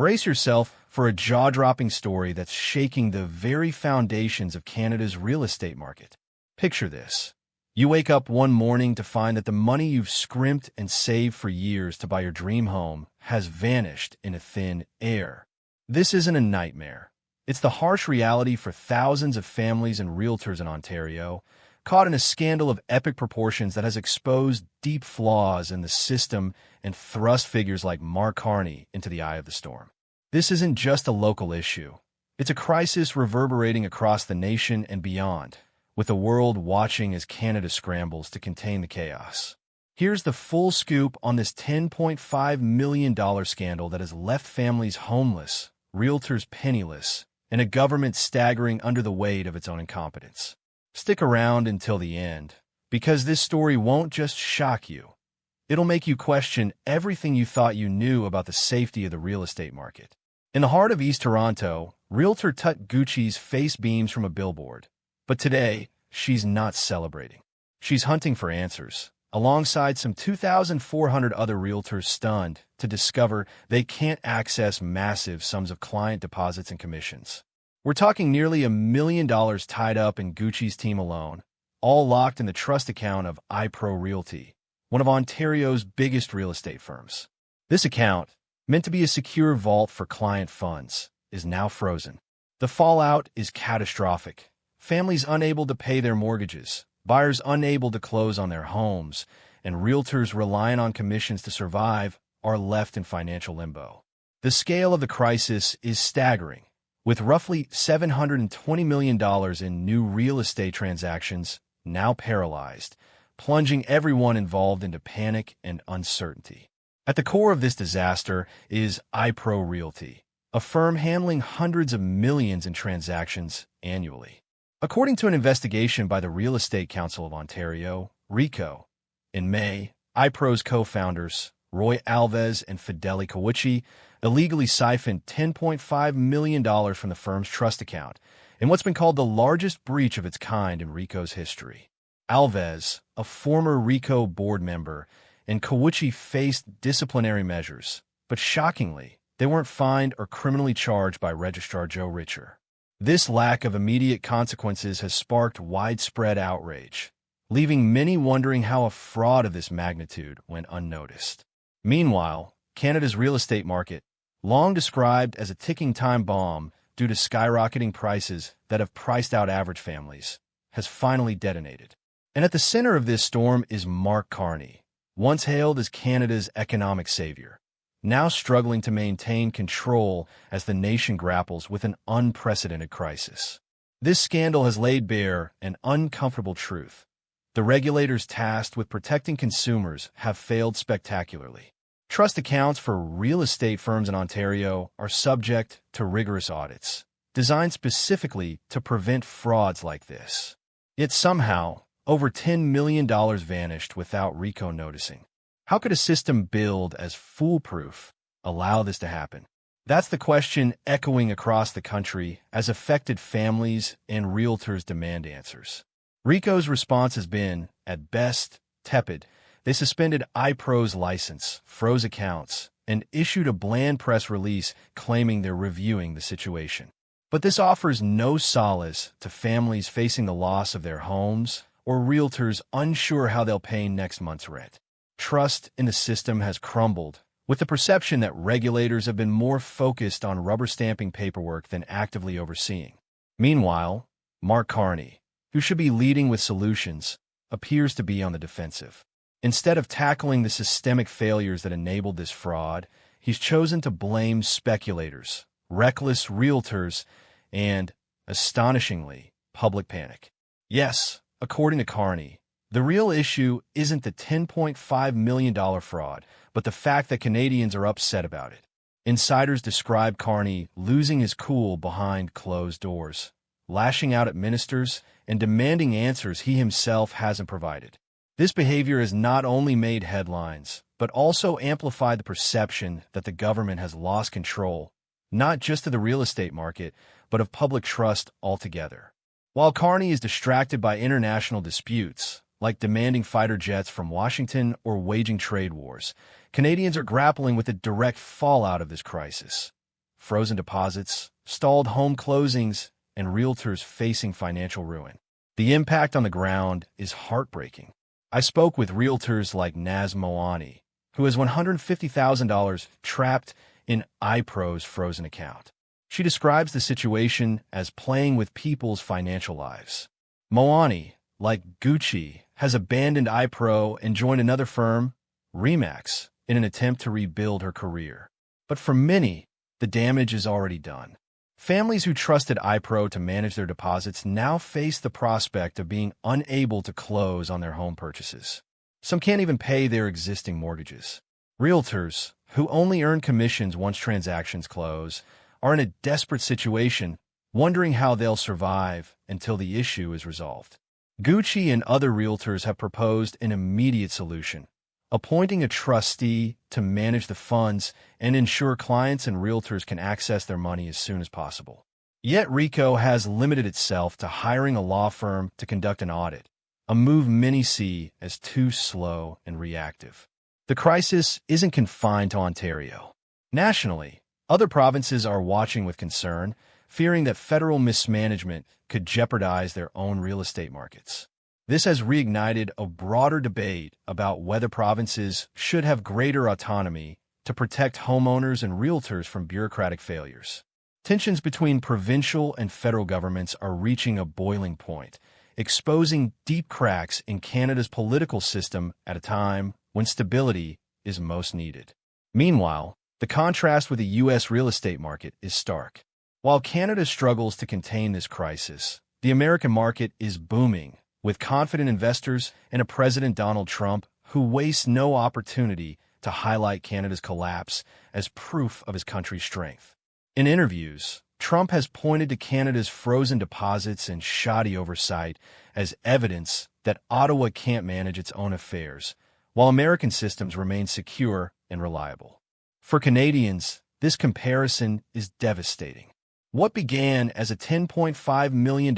Brace yourself for a jaw-dropping story that's shaking the very foundations of Canada's real estate market. Picture this. You wake up one morning to find that the money you've scrimped and saved for years to buy your dream home has vanished into thin air. This isn't a nightmare. It's the harsh reality for thousands of families and realtors in Ontario, caught in a scandal of epic proportions that has exposed deep flaws in the system and thrust figures like Mark Carney into the eye of the storm. This isn't just a local issue. It's a crisis reverberating across the nation and beyond, with the world watching as Canada scrambles to contain the chaos. Here's the full scoop on this $10.5 million scandal that has left families homeless, realtors penniless, and a government staggering under the weight of its own incompetence. Stick around until the end, because this story won't just shock you. It'll make you question everything you thought you knew about the safety of the real estate market. In the heart of East Toronto, realtor Tut Gucci's face beams from a billboard. But today, she's not celebrating. She's hunting for answers, alongside some 2,400 other realtors stunned to discover they can't access massive sums of client deposits and commissions. We're talking nearly $1 million tied up in Gucci's team alone, all locked in the trust account of iPro Realty, one of Ontario's biggest real estate firms. This account, meant to be a secure vault for client funds, is now frozen. The fallout is catastrophic. Families unable to pay their mortgages, buyers unable to close on their homes, and realtors relying on commissions to survive are left in financial limbo. The scale of the crisis is staggering, with roughly $720 million in new real estate transactions now paralyzed, plunging everyone involved into panic and uncertainty. At the core of this disaster is iPro Realty, a firm handling hundreds of millions in transactions annually. According to an investigation by the Real Estate Council of Ontario, RECO, in May, iPro's co-founders, Roy Alves and Fideli Kawuchi, illegally siphoned $10.5 million from the firm's trust account in what's been called the largest breach of its kind in RECO's history. Alves, a former RECO board member, and Kawuchi faced disciplinary measures, but shockingly, they weren't fined or criminally charged by Registrar Joe Richer. This lack of immediate consequences has sparked widespread outrage, leaving many wondering how a fraud of this magnitude went unnoticed. Meanwhile, Canada's real estate market, long described as a ticking time bomb due to skyrocketing prices that have priced out average families, has finally detonated. And at the center of this storm is Mark Carney, once hailed as Canada's economic savior, now struggling to maintain control as the nation grapples with an unprecedented crisis. This scandal has laid bare an uncomfortable truth. The regulators tasked with protecting consumers have failed spectacularly. Trust accounts for real estate firms in Ontario are subject to rigorous audits, designed specifically to prevent frauds like this. Yet somehow, over $10 million vanished without RECO noticing. How could a system billed as foolproof allow this to happen? That's the question echoing across the country as affected families and realtors demand answers. RECO's response has been, at best, tepid. They suspended iPro's license, froze accounts, and issued a bland press release claiming they're reviewing the situation. But this offers no solace to families facing the loss of their homes or realtors unsure how they'll pay next month's rent. Trust in the system has crumbled, with the perception that regulators have been more focused on rubber-stamping paperwork than actively overseeing. Meanwhile, Mark Carney, who should be leading with solutions, appears to be on the defensive. Instead of tackling the systemic failures that enabled this fraud, he's chosen to blame speculators, reckless realtors, and, astonishingly, public panic. Yes, according to Carney, the real issue isn't the $10.5 million fraud, but the fact that Canadians are upset about it. Insiders describe Carney losing his cool behind closed doors, lashing out at ministers, and demanding answers he himself hasn't provided. This behavior has not only made headlines, but also amplified the perception that the government has lost control, not just of the real estate market, but of public trust altogether. While Carney is distracted by international disputes, like demanding fighter jets from Washington or waging trade wars, Canadians are grappling with the direct fallout of this crisis. frozen deposits, stalled home closings, and realtors facing financial ruin. The impact on the ground is heartbreaking. I spoke with realtors like Naz Moani, who has $150,000 trapped in iPro's frozen account. She describes the situation as playing with people's financial lives. Moani, like Gucci, has abandoned iPro and joined another firm, Remax, in an attempt to rebuild her career. But for many, the damage is already done. Families who trusted iPro to manage their deposits now face the prospect of being unable to close on their home purchases. Some can't even pay their existing mortgages. Realtors, who only earn commissions once transactions close, are in a desperate situation, wondering how they'll survive until the issue is resolved. Gucci and other realtors have proposed an immediate solution, appointing a trustee to manage the funds and ensure clients and realtors can access their money as soon as possible. Yet Rico has limited itself to hiring a law firm to conduct an audit, a move many see as too slow and reactive. The crisis isn't confined to Ontario. Nationally, other provinces are watching with concern, fearing that federal mismanagement could jeopardize their own real estate markets. This has reignited a broader debate about whether provinces should have greater autonomy to protect homeowners and realtors from bureaucratic failures. Tensions between provincial and federal governments are reaching a boiling point, exposing deep cracks in Canada's political system at a time when stability is most needed. Meanwhile, the contrast with the U.S. real estate market is stark. While Canada struggles to contain this crisis, the American market is booming, with confident investors and a President Donald Trump who wastes no opportunity to highlight Canada's collapse as proof of his country's strength. In interviews, Trump has pointed to Canada's frozen deposits and shoddy oversight as evidence that Ottawa can't manage its own affairs, while American systems remain secure and reliable. For Canadians, this comparison is devastating. What began as a $10.5 million